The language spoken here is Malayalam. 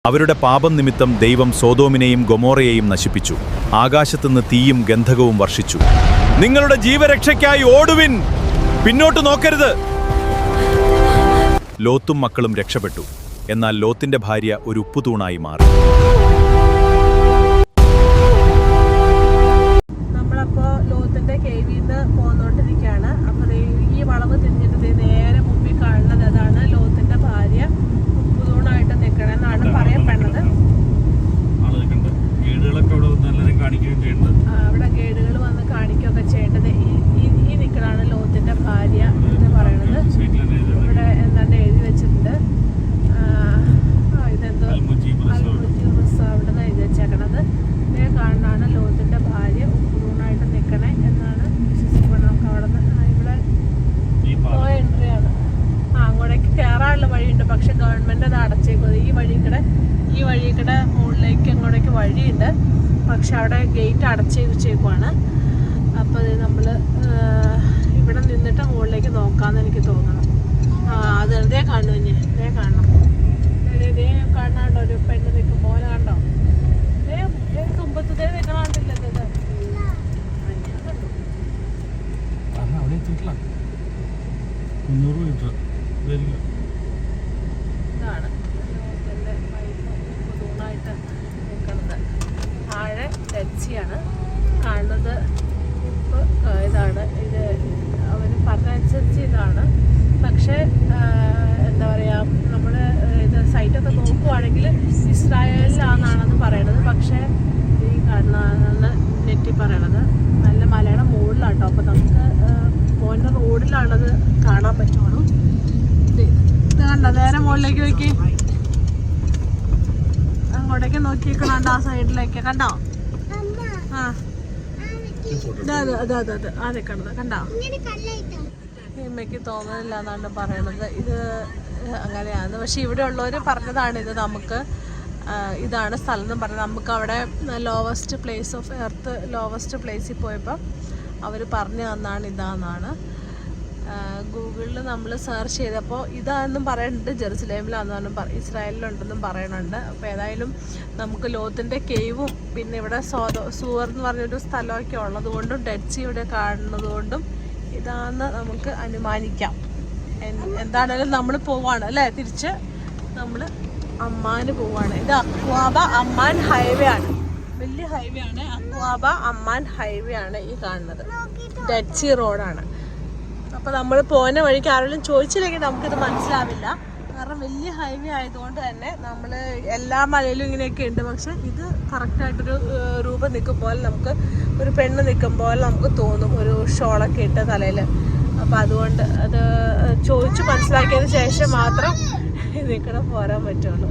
അവരുടെ പാപം നിമിത്തം ദൈവം സോദോമിനെയും ഗൊമോറയെയും നശിപ്പിച്ചു. ആകാശത്തുനിന്ന് തീയും ഗന്ധകവും വർഷിച്ചു. നിങ്ങളുടെ ജീവരക്ഷയ്ക്കായി ഓടുവിൻ, പിന്നോട്ട് നോക്കരുത്. ലോത്തും മക്കളും രക്ഷപ്പെട്ടു. എന്നാൽ ലോത്തിന്റെ ഭാര്യ ഒരു ഉപ്പുതൂണായി മാറി. നമ്മളപ്പോ ലോത്തിന്റെ കേവിന്ന് പോന്നോണ്ടിരിക്കുകയാണ്. അപ്പൊ ഈ വളവ് തിരിഞ്ഞിട്ട് നേരെ മുമ്പിൽ കാണുന്നത് അതാണ് ലോത്തിന്റെ ഭാര്യ ഉപ്പുതൂണായിട്ട് നിൽക്കണമെന്നാണ് പറയപ്പെടുന്നത്. അവിടെ ഗൈഡുകൾ വന്ന് കാണിക്കുകയൊക്കെ ചെയ്യേണ്ടത്. ഈ നിൽക്കലാണ് ലോത്തിന്റെ ഭാര്യ എന്ന് പറയുന്നത്. ഇവിടെ എന്താണ് എഴുതി വെച്ചിട്ടുണ്ട്. ഇതെന്തോ അവിടെ നിന്ന് എഴുതി വെച്ചേക്കണത്. ഇതേ കാണാനാണ് ലോത്തിന്റെ ഭാര്യ ഉപ്പുതൂണായിട്ട് നിൽക്കണേ എന്നാണ് വിശ്വസിക്കുന്നത്. നമുക്ക് അവിടെ നിന്ന് ഇവിടെ എൻട്രി ആണ്. അങ്ങോട്ടേക്ക് കയറാനുള്ള വഴിയുണ്ട്, പക്ഷെ ഗവൺമെന്റ് അത് അടച്ചേക്കുന്നത്. ഈ വഴി കൂടെ മുകളിലേക്ക് അങ്ങോട്ടേക്ക് വഴിയുണ്ട്, പക്ഷെ അവിടെ ഗേറ്റ് അടച്ച് വെച്ചേക്കുവാണ്. അപ്പോൾ അത് നമ്മൾ ഇവിടെ നിന്നിട്ട് മുകളിലേക്ക് നോക്കാമെന്ന് എനിക്ക് തോന്നണം. അത് ഇതേ കാണും, ഇതേ കാണണം. ഇതേ കാണാണ്ടോ ഒരു പെണ്ണ് നിൽക്കും പോലെ കണ്ടോ? തുമ്പത്തേ നിൽക്കണാണ്ടില്ല. ഇതാണ് ഉപ്പുതൂണായിട്ട് നിൽക്കുന്നത്. താഴെ ഡെഡ്സിയാണ് കാണുന്നത്. ഉപ്പ് ഇതാണ്, ഇത് അവർ പറഞ്ഞനുസരിച്ച് ഇതാണ്. പക്ഷേ എന്താ പറയുക, നമ്മൾ ഇത് സൈറ്റൊക്കെ നോക്കുവാണെങ്കിൽ ഇസ്രായേലിലാണെന്നാണ് പറയണത്. പക്ഷേ ഈ കാണുന്നതാണ് നെറ്റി പറയണത്. നല്ല മലയുടെ മുകളിലാട്ടോ. അപ്പോൾ നമുക്ക് പോയിൻ്റെ റോഡിലാണത് കാണാൻ പറ്റുള്ളൂ. ഇത് കണ്ടോ, നേരെ മുകളിലേക്ക് നോക്കി, അങ്ങോട്ടേക്ക് നോക്കിക്കണോ ആ സൈഡിലേക്ക് കണ്ടോ? ആ അതെ കണ്ടത് കണ്ടോ? ഇമ്മയ്ക്ക് തോന്നുന്നില്ല എന്നാണ് പറയണത്. ഇത് അങ്ങനെയാണ്. പക്ഷെ ഇവിടെ ഉള്ളവർ പറഞ്ഞതാണ് ഇത് നമുക്ക് ഇതാണ് സ്ഥലം എന്ന് പറഞ്ഞത്. നമുക്ക് അവിടെ lowest place of earth lowest പ്ലേസിൽ പോയപ്പോൾ അവർ പറഞ്ഞു തന്നാണ് ഇതാന്നാണ്. ഗൂഗിളിൽ നമ്മൾ സെർച്ച് ചെയ്തപ്പോൾ ഇതാണെന്നും പറയുന്നുണ്ട്, ജെറുസലേമിലാണെന്നും ഇസ്രായേലിലുണ്ടെന്നും പറയുന്നുണ്ട്. അപ്പോൾ ഏതായാലും നമുക്ക് ലോത്തിൻ്റെ കേവും പിന്നെ ഇവിടെ സൂവർ എന്ന് പറഞ്ഞൊരു സ്ഥലമൊക്കെ ഉള്ളത് കൊണ്ടും ഡെഡ് സീ ഇവിടെ കാണുന്നത് കൊണ്ടും ഇതാണെന്ന് നമുക്ക് അനുമാനിക്കാം. എന്താണേലും നമ്മൾ പോവാണ് അല്ലേ, തിരിച്ച് നമ്മൾ അമ്മാന് പോവാണ്. ഇത് അക്വാബ അമ്മാൻ ഹൈവേ ആണ്, വലിയ ഹൈവേ ആണ്. അക്വാബ അമ്മാൻ ഹൈവേ ആണ് ഈ കാണുന്നത്. ഡെഡ് സീ റോഡാണ്. അപ്പോൾ നമ്മൾ പോകുന്ന വഴിക്ക് ആരെങ്കിലും ചോദിച്ചില്ലെങ്കിൽ നമുക്കിത് മനസ്സിലാവില്ല. കാരണം വലിയ ഹൈവേ ആയതുകൊണ്ട് തന്നെ നമ്മൾ എല്ലാ മലയിലും ഇങ്ങനെയൊക്കെ ഉണ്ട്. പക്ഷെ ഇത് കറക്റ്റായിട്ടൊരു രൂപം നിൽക്കും പോലെ, നമുക്ക് ഒരു പെണ്ണ് നിൽക്കും പോലെ നമുക്ക് തോന്നും, ഒരു ഷോളൊക്കെ ഇട്ട തലയിൽ. അപ്പോൾ അതുകൊണ്ട് അത് ചോദിച്ച് മനസ്സിലാക്കിയതിന് ശേഷം മാത്രം ഇതിൽ പോരാൻ പറ്റുള്ളൂ.